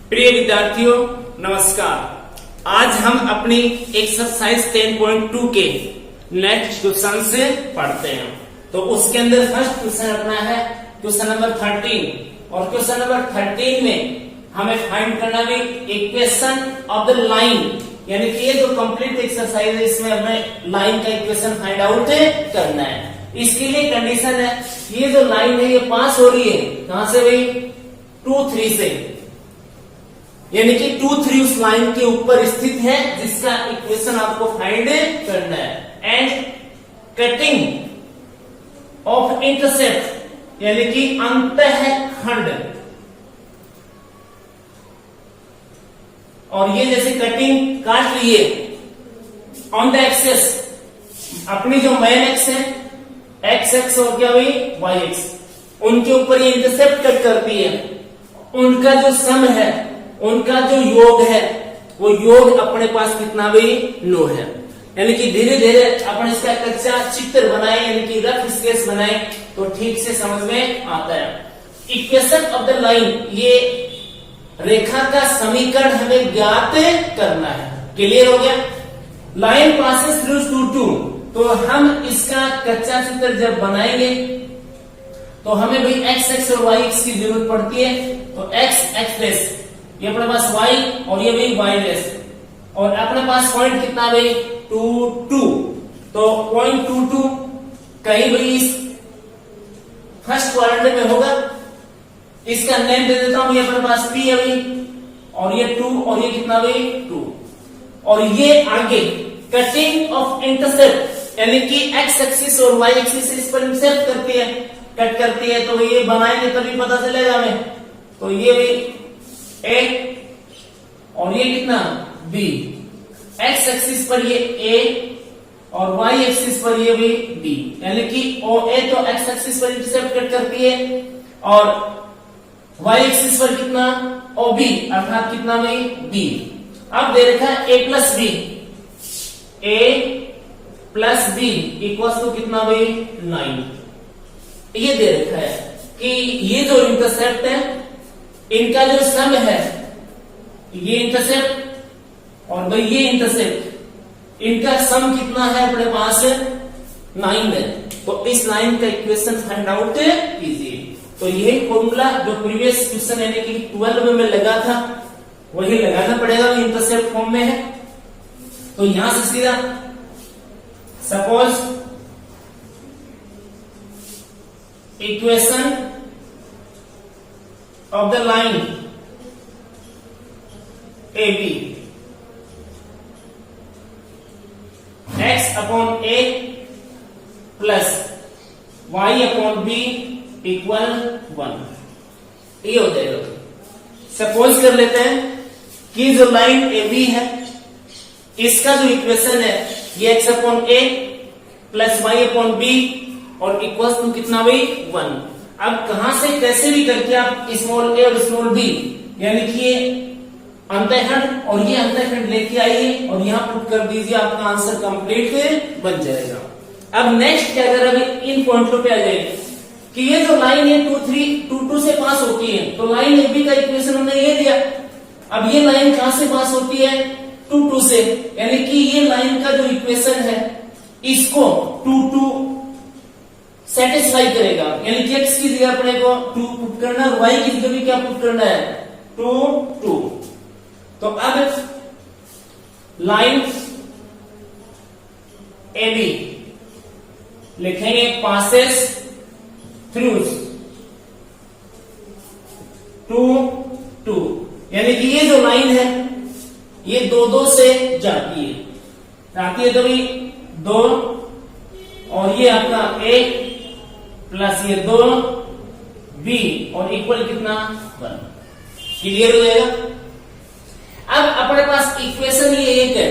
प्रिय विद्यार्थियों नमस्कार। आज हम अपनी एक्सरसाइज 10.2 के नेक्स्ट क्वेश्चन से पढ़ते हैं। तो उसके अंदर फर्स्ट क्वेश्चन अपना है क्वेश्चन नंबर 13 और क्वेश्चन नंबर 13 में हमें फाइंड करना भी इक्वेशन ऑफ द लाइन, यानी कि ये जो कंप्लीट एक्सरसाइज है इसमें हमें लाइन का इक्वेशन फाइंड आउट करना है। इसके लिए कंडीशन है ये जो लाइन है ये पास हो रही है कहां से भाई 2-3 से, यानी कि 2-3 उस लाइन के ऊपर स्थित है जिसका इक्वेशन आपको फाइंड करना है। एंड कटिंग ऑफ इंटरसेप्ट यानी कि अंतःखंड, और ये जैसे कटिंग काट लिए ऑन द एक्सेस, अपनी जो मेन एक्स है एक्स एक्स और क्या हुई वाई एक्स, उनके ऊपर ये इंटरसेप्ट कट करती है। उनका जो सम है, उनका जो योग है, वो योग अपने पास कितना भी नो है। यानी कि धीरे धीरे अपन इसका कच्चा चित्र बनाए, यानी कि रफ स्केच बनाए तो ठीक से समझ में आता है। इक्वेशन ऑफ द लाइन, ये रेखा का समीकरण हमें ज्ञात करना है। क्लियर हो गया। लाइन पासेस थ्रू 2-2, तो हम इसका कच्चा चित्र जब बनाएंगे तो हमें भाई एक्स एक्स और वाई एक्स की जरूरत पड़ती है। तो एक्स एक्स डैश, ये अपने पास वाई और ये भाई वाई डैश, और अपने पास पॉइंट कितना भाई 2-2, तो पॉइंट 2-2 कहीं भाई इस फर्स्ट क्वाड्रेंट में होगा। इसका नेम दे देता हूं, ये अपने पास पी है भाई, और ये 2 और ये कितना भाई 2, और ये आगे कटिंग ऑफ इंटरसेप्ट यानी कि एक्स एक्सिस और वाई एक्सिस इस पर इंटरसेप्ट करती है, कट करती है। तो ये बनाएंगे तभी पता चलेगा हमें। तो ये भी ए और ये कितना बी, एक्स एक्सिस पर ये ए और वाई एक्सिस पर ये भी बी, यानी कि ओ ए तो एक्स एक्सिस पर इंटरसेप्ट कट करती है, और वाई एक्सिस पर कितना ओ बी अर्थात कितना भाई बी। अब दे रखा है A plus B, A plus B equal to कितना भाई 9। ये दे रखा है कि ये जो इंटरसेप्ट है इनका जो सम है, ये इंटरसेप्ट और भाई ये इंटरसेप्ट, इनका सम कितना है अपने पास 9 है। तो इस लाइन का इक्वेशन फाइंड आउट कीजिए। तो यही फॉर्मूला जो प्रीवियस क्वेश्चन यानी कि 12 में लगा था वही लगाना पड़ेगा, इंटरसेप्ट फॉर्म में है। तो यहां से सीधा suppose equation of the line A B, x upon a plus y upon b equal 1, ये हो जाएगा। सपोज कर लेते हैं कि जो लाइन ए बी है इसका जो इक्वेशन है ये x upon a plus y upon B और इक्वल टू कितना भाई 1। अब कहां से कैसे भी करके आप स्मॉल ए और स्मॉल बी यानी कि ये अंतःखंड और ये अंतःखंड लेके आइए और यहां पुट कर दीजिए, आपका आंसर कंप्लीट बन जाएगा। अब नेक्स्ट क्या करें, अभी इन पॉइंटों पे आ जाएंगे कि ये जो लाइन है 2-2 से पास होती है, तो लाइन ए बी का इक्वेशन हमने ये दिया। अब ये लाइन कहां से पास होती है 2-2 से, यानी कि ये लाइन का जो इक्वेशन है इसको 2-2 सेटिस्फाई करेगा, यानी कि एक्स की जगह अपने को 2 पुट करना और वाई की जगह भी क्या पुट करना है 2-2। तो अब लाइन ए बी लिखेंगे पासेस थ्रू 2-2, यानी कि ये जो लाइन है ये 2-2 से जाती है तो भी 2 और ये आपका a प्लस ये 2 b और इक्वल कितना 1। क्लियर हो जाएगा। अब अपने पास इक्वेशन ये एक है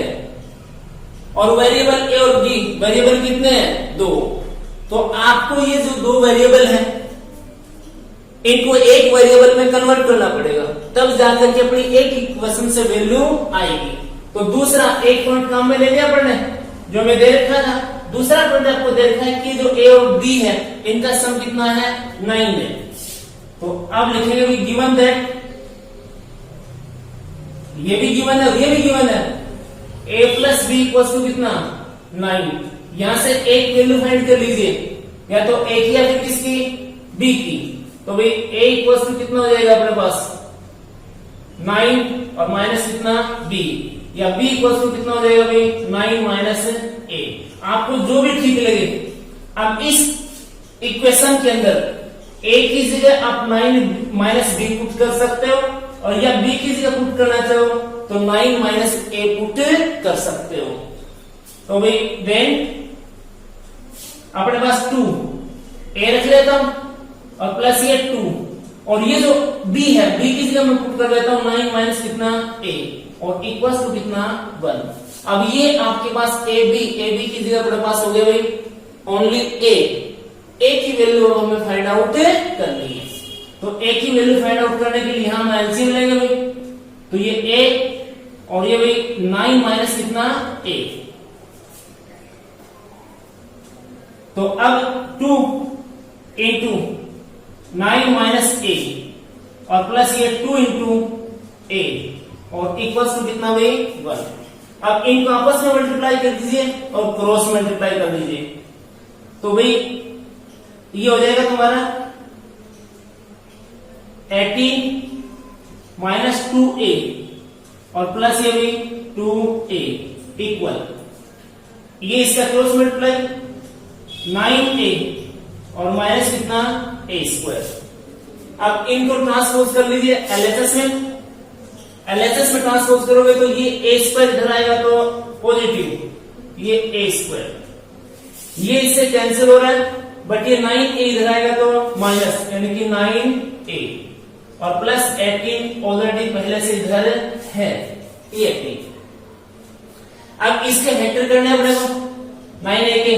और वेरिएबल ए और बी, वेरिएबल कितने हैं 2। तो आपको ये जो 2 वेरिएबल है इनको एक वेरिएबल में कन्वर्ट करना पड़ेगा, तब जाकर के अपनी एक इक्वेशन से वैल्यू आएगी। तो दूसरा एक पॉइंट काम में ले लिया अपन ने जो मैं दे रखा था। दूसरा पॉइंट आपको दे रखा है कि जो ए और बी है इनका सम कितना है 9 है। तो अब लिखेंगे गिवन दैट ये भी गिवन है, ये भी गिवन है। a plus B equal to कितना 9। यहां से एक वैल्यू फाइंड कर लीजिए, या तो a की या फिर किसकी b की। तो भाई a इक्वल टू कितना हो जाएगा अपने पास 9 और माइनस कितना b, या b इक्वल टू कितना हो जाएगा भाई 9 माइनस a। आपको जो भी ठीक लगे। अब इस इक्वेशन के अंदर a की जगह आप 9 माइनस b पुट कर सकते हो, और या b की जगह पुट करना चाहो तो 9 माइनस a पुट कर सकते हो। तो भाई देन अपने पास 2 a रख लेता हूं और प्लस ये 2, और ये जो b है b की जगह मैं पुट कर देता हूं 9 माइनस कितना a और इक्वल्स टू कितना 1। अब ये आपके पास ab की जगह अपने पास हो गया भाई ओनली a की वैल्यू हमें फाइंड आउट करनी है। तो a की वैल्यू फाइंड आउट करने के लिए हम एलसीएम लेंगे भाई, तो ये a और ये भाई 9 माइनस कितना a। तो अब 2 इंटू 9 माइनस a और प्लस ये 2 इंटू a और इक्वल्स टू कितना भाई 1। अब इनको आपस में मल्टीप्लाई कर दीजिए और क्रॉस मल्टीप्लाई कर दीजिए। तो भाई ये हो जाएगा तुम्हारा 18 माइनस 2a और प्लस ये भी 2a इक्वल, ये इसका क्रॉस मल्टीप्लाई 9a और माइनस कितना a स्क्वायर। अब इनको ट्रांसपोज कर लीजिए LHS में। LHS में ट्रांसपोज करोगे तो ये a स्क्वायर इधर आएगा तो पॉजिटिव, ये a स्क्वायर, ये इससे कैंसिल हो रहा है, बट ये 9a इधर आएगा तो माइनस, यानी कि 9a और प्लस 18 ऑलरेडी पहले से इधर है 18। अब इसके फैक्टर करने अपने को 9a के,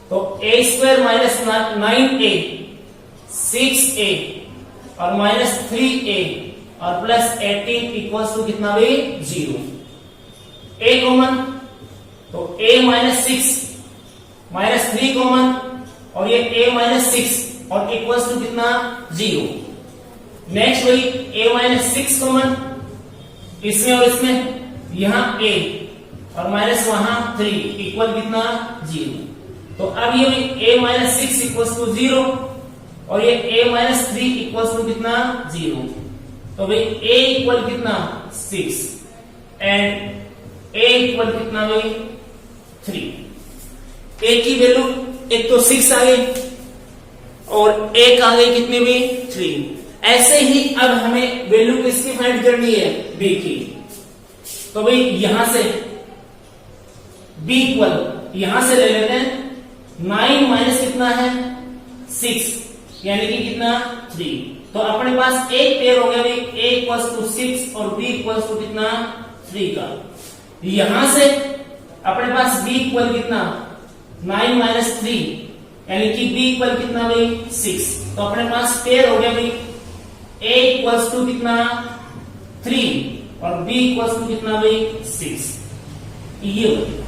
तो a square minus 9a 6a और माइनस 3a और प्लस 18 इक्वल्स टू कितना भाई 0। a कॉमन, तो a माइनस 6 माइनस 3 कॉमन और ये a माइनस 6 और इक्वल्स टू कितना 0। नेक्स्ट वही a माइनस 6 कॉमन इसमें और इसमें, यहां a और माइनस वहां 3 इक्वल कितना 0। तो अब ये a माइनस 6 इक्वल्स टू 0 और ये a माइनस 3 इक्वल्स टू कितना 0। तो भाई a इक्वल कितना 6 एंड a इक्वल कितना भाई 3। a की वैल्यू एक तो 6 आ गई और एक आ गई कितनी भी 3। ऐसे ही अब हमें वैल्यू किसकी फाइंड करनी है b की। तो भाई यहां से b इक्वल यहां से ले लेते हैं 9 माइनस कितना है 6 यानी कि कितना 3। तो अपने पास एक पेयर हो गया भाई a इक्वल्स टू 6 और b इक्वल्स टू कितना 3 का। यहां से अपने पास b इक्वल कितना 9 माइनस 3 यानी कि b इक्वल कितना भाई 6। तो अपने पास पेयर हो गया भाई a इक्वल्स टू कितना 3 और b इक्वल्स टू कितना भाई 6। ये हो गया,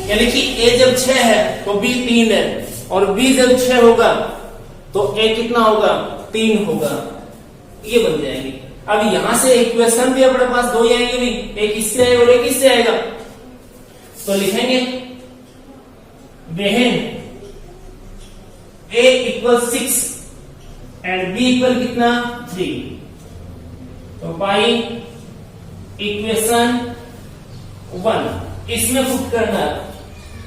यानी कि a जब 6 है तो b 3 है और b जब 6 होगा तो a कितना होगा 3 होगा। ये बन जाएगी। अब यहां से इक्वेशन भी अपने पास दो ही आएंगे भी, एक इससे आएगा और एक इससे आएगा। तो लिखेंगे वेहन a equal 6 and b equal कितना 3। तो बाई इक्वेशन 1 इसमें पुट करना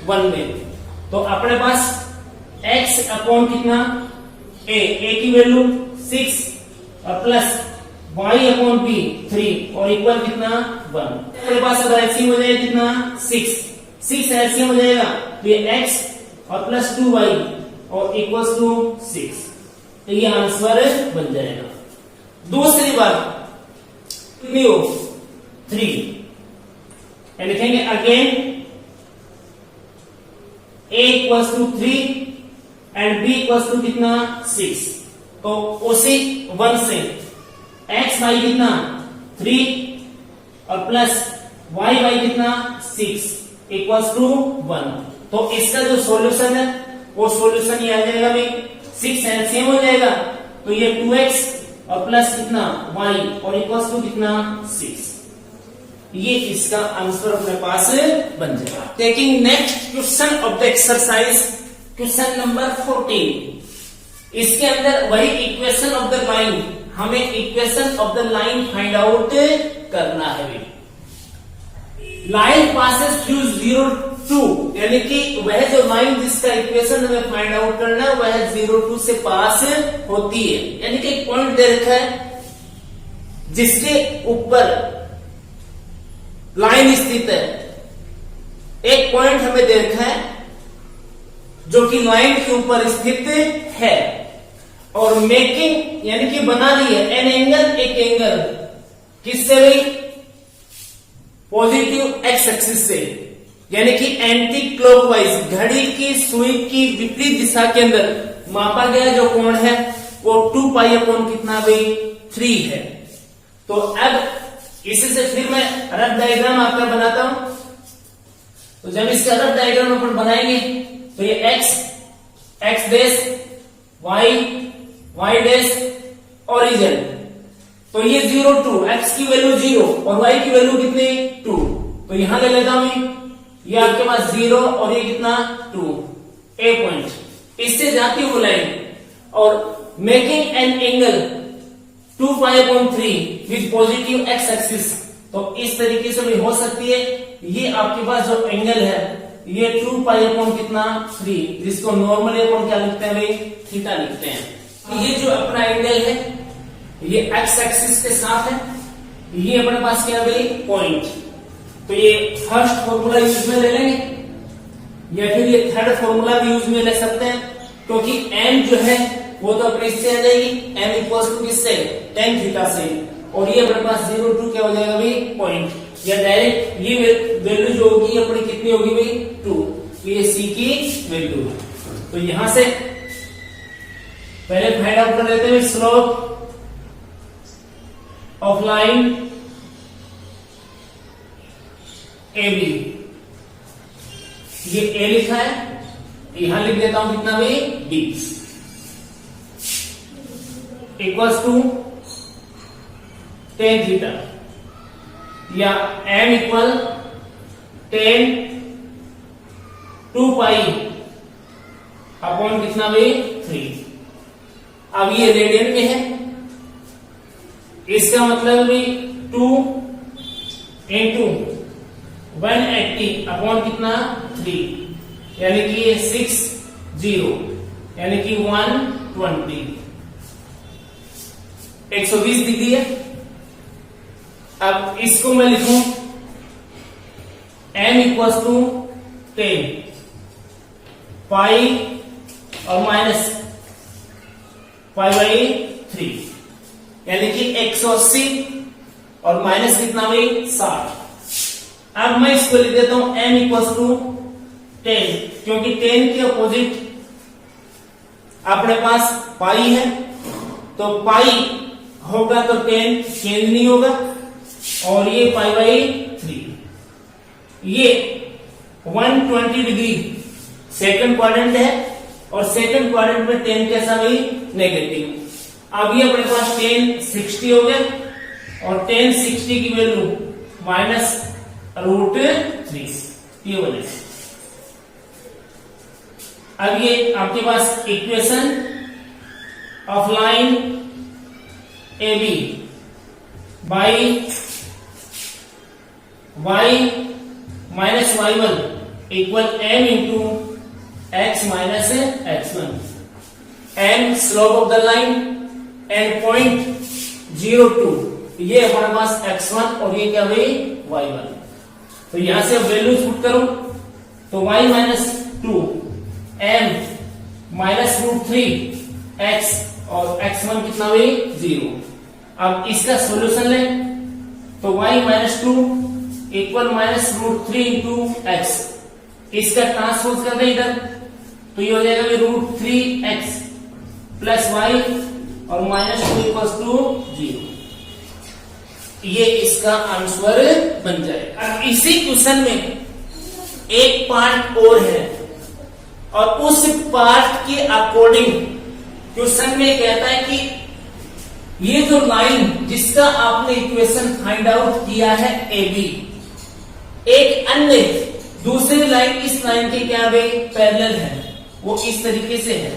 1 में, तो अपने पास x अपॉन कितना a की वैल्यू 6 और प्लस y अपॉन b 3 और इक्वल कितना 1। अपने पास अगर एलसीएम हो जाएगा कितना 6 एलसीएम हो जाएगा तो ये x और प्लस 2y और इक्वल्स टू 6। तो ये आंसर बन जाएगा। दूसरी बात 3 लिखेंगे again a equals to 3 and b equals to कितना 6। तो उसी 1 से x y कितना 3 और प्लस y कितना 6 इक्वल्स टू 1। तो इसका जो सॉल्यूशन है वो सॉल्यूशन ये आ जाएगा भाई 6 एलसीएम हो जाएगा तो ये 2x और प्लस कितना y और इक्वल्स टू कितना 6। ये इसका आंसर अपने पास बन जाएगा। Taking next question of the exercise, question number 14। इसके अंदर वही इक्वेशन ऑफ द लाइन, हमें equation of the line find out करना है। लाइन पासेस थ्रू 0 2, यानी कि वह जो लाइन जिसका इक्वेशन हमें फाइंड आउट करना है वह 0 2 से पास होती है। यानी कि एक पॉइंट दे रखा है जिसके ऊपर लाइन स्थित है, एक पॉइंट हमें दे रखा है जो कि लाइन के ऊपर स्थित है और मेकिंग यानी कि बना रही है एन एंगल, एक एंगल किससे भाई, पॉजिटिव एक्स एक्सिस से, यानी कि एंटी क्लॉकवाइज घड़ी की सुई की विपरीत दिशा के अंदर मापा गया जो कोण है वो 2 पाई अपॉन कितना भाई 3 है। तो अब इससे फिर मैं रफ डायग्राम आपका बनाता हूं। तो जब इसका रफ डायग्राम अपन बनाएंगे तो ये x dash, y dash, origin, तो ये 0 2, एक्स की वैल्यू 0 और वाई की वैल्यू कितनी 2, तो यहां ले लेता हूं ये आपके पास 0 और ये कितना 2, ए पॉइंट इससे जाती हुई लाइन और making an angle 2 pi upon 3 with positive x axis. तो इस तरीके से भी हो सकती है। ये आपके पास जो एंगल है ये 2 पाई अपॉन कितना 3, जिसको नॉर्मली अपन क्या लिखते हैं भाई, थीटा लिखते हैं। ये जो अपना एंगल है ये एक्स एक्सिस के साथ है, ये अपने पास क्या है भाई पॉइंट। तो ये फर्स्ट फॉर्मूला यूज में ले लेंगे या फिर ये थर्ड फॉर्मूला भी यूज में ले सकते हैं, क्योंकि m जो है वो तो अपने इससे आ जाएगी, m इक्वल्स टू किससे, tan थीटा से, और ये अपने पास 0 2 क्या हो जाएगा भाई पॉइंट, या डायरेक्ट ये वैल्यू जो होगी अपनी कितनी होगी भाई 2, तो ये c की वैल्यू। तो यहां से पहले फाइंड आउट कर लेते हैं स्लोप ऑफ लाइन AB। ये A लिखा है, यहां लिख देता हूं कितना भाई B equals to tan theta, या m equal tan 2 pi upon कितना भाई 3। अब ये रेडियन में है, इसका मतलब भी 2 इंटू 180 अपॉन कितना 3, यानी कि ये 6 0, यानी कि 120 120 डिग्री है। अब इसको मैं लिखूं m इक्वल्स टू 10 पाई और माइनस पाई बाई 3, यानी कि 180 और माइनस कितना भाई 60। अब मैं इसको लिख देता हूं m इक्वल्स टू 10, क्योंकि 10 के अपोजिट अपने पास पाई है, तो पाई होगा तो 10 चेंज नहीं होगा, और ये पाई बाई 3। ये 120 डिग्री सेकंड क्वाड्रेंट है, और सेकंड क्वाड्रेंट में 10 कैसा भाई नेगेटिव। अब ये अपने पास 10 60 हो गया, और 10 60 की वैल्यू माइनस √3, ये वजह से। अब ये आपके पास equation of line AB by y minus y1 equal m into x minus x1, m slope of the line, and point 0 2, ये हमारे पास x1 और ये क्या हुई y1। तो यहां से वैल्यूज पुट करो, तो y minus 2 m minus √3 x और x1 कितना हुई 0। अब इसका सॉल्यूशन लें, तो y minus 2 equal minus √3 into x, इसका ट्रांसपोज कर दें इधर, तो ये हो जाएगा √3x प्लस y और माइनस 2 इक्वल्स टू 0। ये इसका आंसर बन जाएगा। अब इसी क्वेश्चन में एक पार्ट और है, और उस पार्ट के अकॉर्डिंग क्वेश्चन में कहता है कि ये जो लाइन जिसका आपने इक्वेशन फाइंड आउट किया है ए बी, एक अन्य दूसरी लाइन इस लाइन के क्या भाई पैरेलल है, वो इस तरीके से है।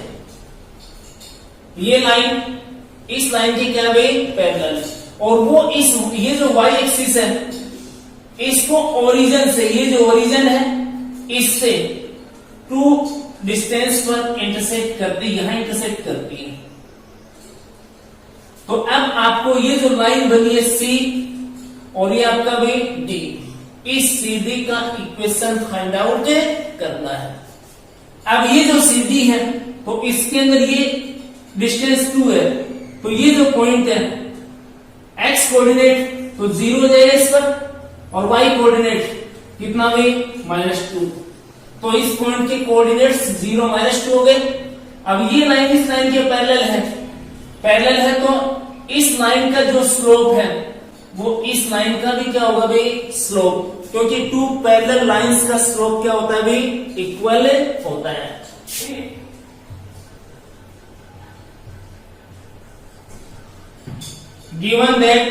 ये लाइन इस लाइन की क्या भाई पैरेलल, और वो ये जो y एक्सिस है इसको ओरिजिन से, ये जो ओरिजिन है इससे 2 डिस्टेंस पर इंटरसेक्ट करती, यहां इंटरसेक्ट करती है। तो अब आपको ये जो लाइन बनी है C और ये आपका भाई D, इस CD का इक्वेशन फाइंड आउट करना है। अब ये जो CD है तो इसके अंदर ये डिस्टेंस 2 है, तो ये जो पॉइंट है x कोऑर्डिनेट तो 0 हो जाएगा इस पर, और y कोऑर्डिनेट कितना भाई -2, तो इस पॉइंट के कोऑर्डिनेट्स 0 -2 हो गए। अब ये लाइन इस लाइन के पैरेलल है तो इस लाइन का जो स्लोप है वो इस लाइन का भी क्या होगा भाई स्लोप, क्योंकि 2 पैरेलल लाइंस का स्लोप क्या होता है भाई इक्वल होता है। Given that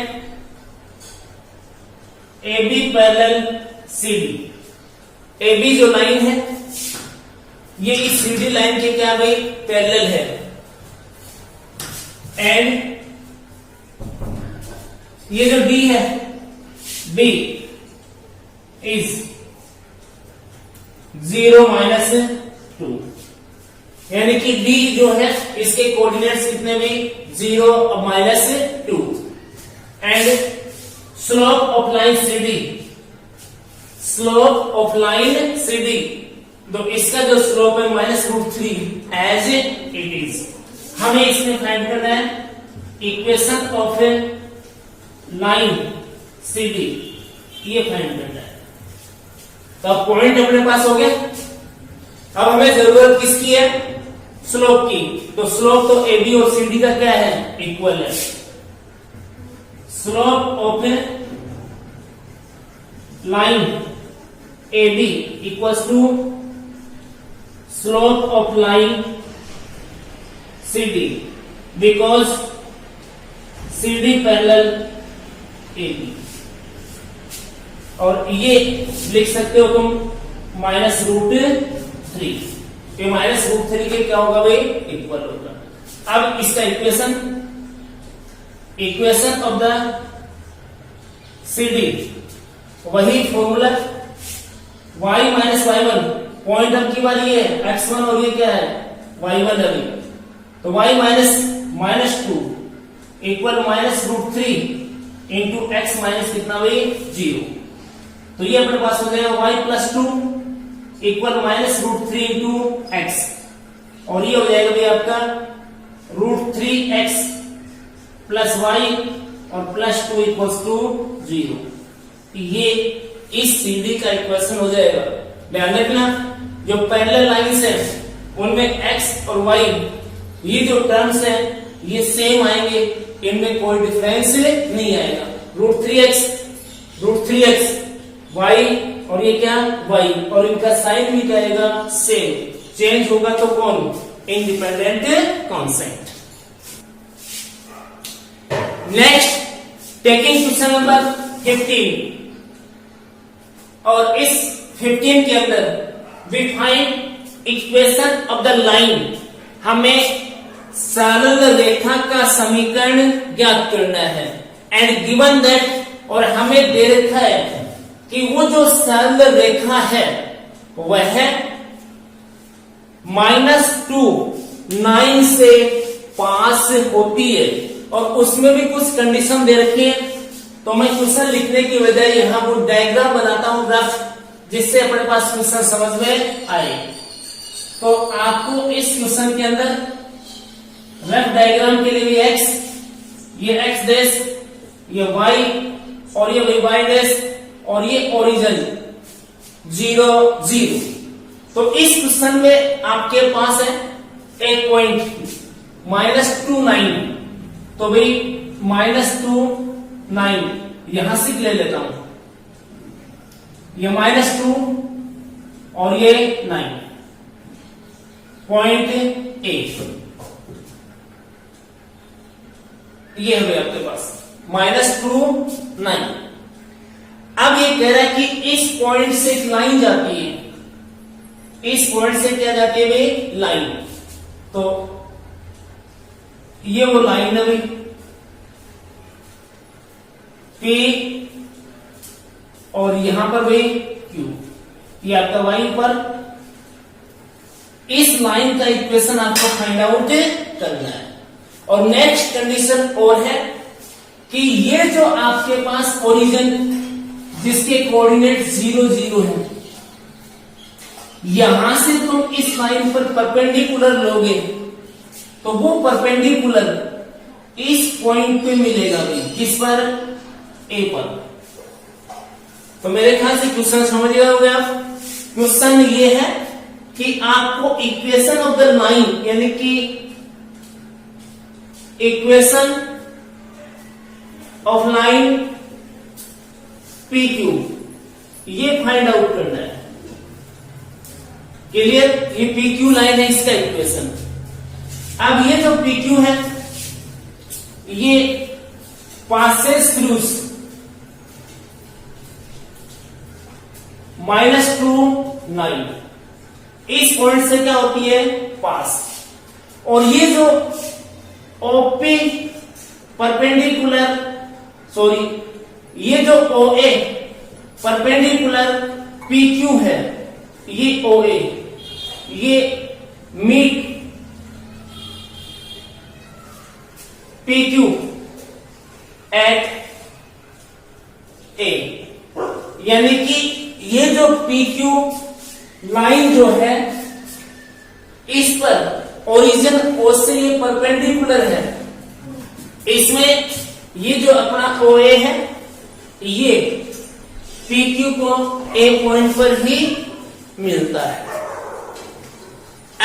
AB parallel CD, AB जो लाइन है ये इस CD लाइन के क्या भाई पैरेलल है, एंड ये जो D है B इज 0 -2, यानी कि D जो है इसके कोऑर्डिनेट्स कितने भी 0 और -2, and slope of line CD, तो इसका जो स्लोप है -√3 एज इट इज। हमें इसमें फाइंड करना है इक्वेशन ऑफ लाइन CD, ये फाइंड करना है। तो अब पॉइंट अपने पास हो गया। अब हमें जरूरत किसकी है स्लोप की, तो स्लोप तो AB और CD का क्या है इक्वल है। Slope of line AB equals to slope of line CD, because CD parallel AB, और ये लिख सकते हो तुम -√3, ये -√3 के क्या होगा भाई इक्वल होगा। अब इसका इक्वेशन ऑफ द CD, वही फॉर्मूला y -y1, पॉइंट अब की बारी है x1 और ये क्या है y1 अभी, तो y -2 equal -√3 into x minus कितना भाई 0, तो ये अपने पास हो जाएगा y +2 इक्वल -√3 इंटू x, और ये हो जाएगा भाई आपका √3x प्लस y और +2 इक्वल्स टू 0। ये इस CD का इक्वेशन हो जाएगा। ध्यान रखना जो पैरेलल लाइंस है उनमें x और y ये जो टर्म्स है ये सेम आएंगे, इनमें कोई डिफरेंस नहीं आएगा। √3x y और ये क्या y, और इनका साइन भी क्या आएगा सेम, चेंज होगा तो कौन independent constant. Next taking question number 15, और इस 15 के अंदर we find equation of the line, हमें सरल रेखा का समीकरण ज्ञात करना है। एंड गिवन दैट, और हमें दे रखा है कि वो जो सरल रेखा है वह -2 9 से पास होती है, और उसमें भी कुछ कंडीशन दे रखी है। तो मैं क्वेश्चन लिखने की बजाय यहां वो डायग्राम बनाता हूं रफ, जिससे अपने पास क्वेश्चन समझ में आए। तो आपको इस क्वेश्चन के अंदर रफ डायग्राम के लिए x, ये x डैश, ये y और ये y डैश, और ये ओरिजिन 0 0। तो इस क्वेश्चन में आपके पास है एक पॉइंट -2 9, तो भाई -2 9 यहां से ले लेता हूं, ये -2 और ये 9 .8। ये हो गया आपके पास -2 9। अब ये कह रहा है कि इस पॉइंट से एक लाइन जाती है, इस पॉइंट से क्या जाती है भाई, लाइन। तो ये वो लाइन है भाई P, और यहां पर भाई Q, ये आपका वाई पर। इस लाइन का इक्वेशन आपको फाइंड आउट करना है। और नेक्स्ट कंडीशन और है कि ये जो आपके पास ओरिजिन जिसके कोऑर्डिनेट 0 0 है, यहां से तुम इस लाइन पर परपेंडिकुलर लोगे तो वो परपेंडिकुलर इस पॉइंट पे मिलेगा भाई, किस पर, ए पर। तो मेरे ख्याल से क्वेश्चन समझ गए होंगे आप। क्वेश्चन ये है कि आपको इक्वेशन ऑफ द लाइन यानी कि equation of line P Q ये फाइंड आउट करना है। क्लियर, ये पी क्यू लाइन है, इसका इक्वेशन। अब ये जो पी क्यू है ये पासेस थ्रू -2 9, इस पॉइंट से क्या होती है, पास। और ये जो ओपी परपेंडिकुलर, सॉरी, ये जो OA परपेंडिकुलर PQ है, ये OA ये मीट PQ एट A, यानी कि ये जो PQ लाइन जो है इस पर ओरिजिन O से ये परपेंडिकुलर है, इसमें ये जो अपना OA है ये PQ को A पॉइंट पर ही मिलता है।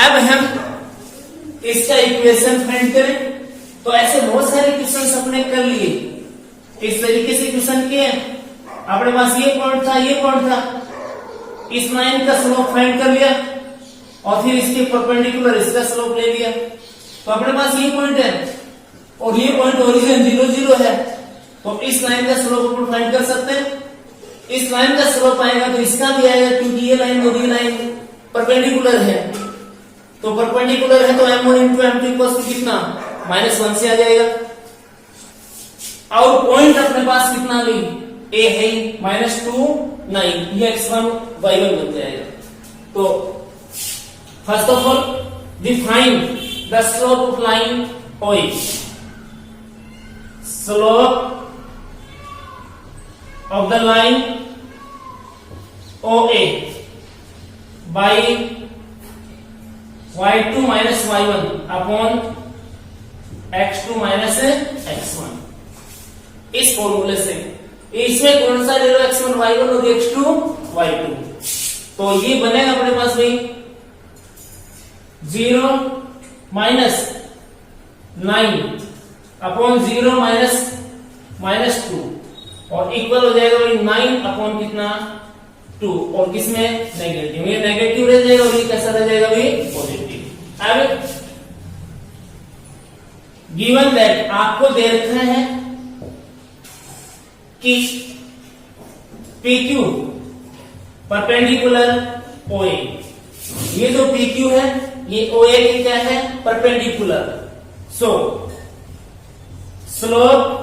अब हम इसका इक्वेशन फाइंड करें। तो ऐसे बहुत सारे क्वेश्चन अपने कर लिए, इस तरीके से क्वेश्चन किए। अपने पास ये पॉइंट था, ये पॉइंट था, इस लाइन का स्लोप फाइंड कर लिया और फिर इसके परपेंडिकुलर इसका स्लोप ले लिया। तो अपने पास ये पॉइंट है और ये पॉइंट ओरिजिन 0 0 है, तो इस लाइन का स्लोप अपन फाइंड कर सकते हैं। इस लाइन का स्लोप आएगा तो इसका भी आएगा, क्योंकि ये लाइन और ये लाइन परपेंडिकुलर है। तो परपेंडिकुलर है तो m1 into m2 equal to कितना, -1 से आ जाएगा। और पॉइंट अपने पास कितना भी a है -2 9, ये x1 y1 बन जाएगा। तो first of all define the slope of line OA। Slope of the line OA by y2 minus y1 upon x2 minus x1, इस फॉर्मूले से। इसमें कौन सा ले लो, x1 y1 और x2 y2। तो ये बनेगा अपने पास भाई 0 minus 9 अपॉन 0 minus 2 और इक्वल हो जाएगा भाई 9 अपॉन कितना 2, और किसमें नेगेटिव, ये नेगेटिव रह जाएगा और ये कैसा रह जाएगा भाई पॉजिटिव। अब गिवन दैट आपको दे रखा है कि PQ परपेंडिकुलर OA, ये जो PQ है ये OA की क्या है, perpendicular. So slope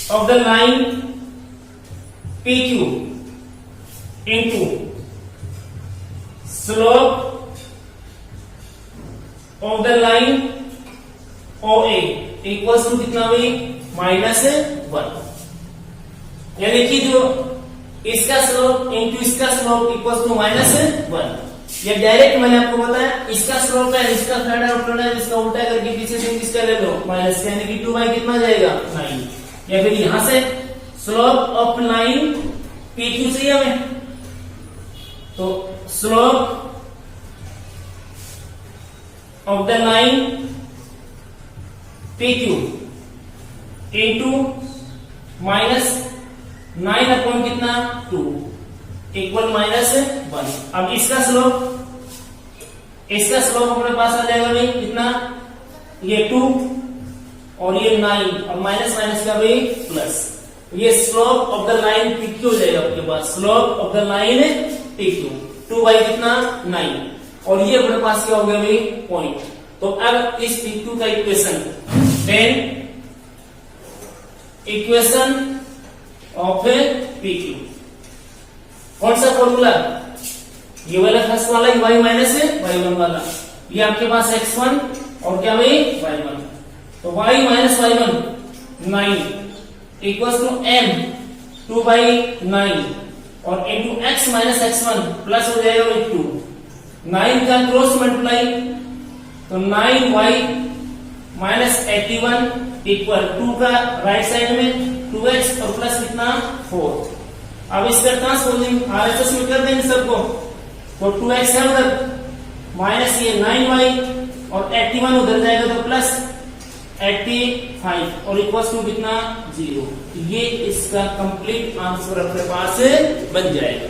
of the line PQ into slope of the line OA equals to कितना भाई -1, यानी कि जो इसका स्लोप इंटू इसका स्लोप इक्वल्स टू -1। ये डायरेक्ट मैंने आपको बताया, इसका स्लोप है, इसका फाइंड आउट करना है, इसका उल्टा करके पीछे से किसका ले लो माइनस, यानी कि 2 बाई कितना जाएगा 9। या फिर यहां से स्लोप ऑफ लाइन PQ चाहिए हमें, तो slope of the line PQ into -9 upon कितना 2 इक्वल -1। अब इसका स्लोप अपने पास आ जाएगा भाई कितना, ये 2 और ये 9 और माइनस माइनस क्या भाई प्लस। ये slope of the line PQ हो जाएगा आपके पास, slope of the line PQ 2 by कितना 9 और ये अपने पास क्या हो गया भाई पॉइंट। तो अब इस PQ का equation then equation of PQ कौन सा फॉर्मूला, ये वाला फर्स्ट वाला y माइनस y1 वाला, ये आपके पास x1 और क्या भाई y1। तो y minus y1 9 equals to m 2 by 9 और into x minus x1 plus हो जाएगा 2 9 का क्रॉस मल्टीप्लाई तो 9y माइनस 81 इक्वल 2 का राइट साइड में 2x और प्लस कितना 4। अब इसका ट्रांसपोजिंग RHS में कर देंगे सबको, तो 2x है उधर माइनस ये 9y और 81 उधर जाएगा तो प्लस 85 और इक्वल्स टू कितना 0। ये इसका कंप्लीट आंसर अपने पास बन जाएगा।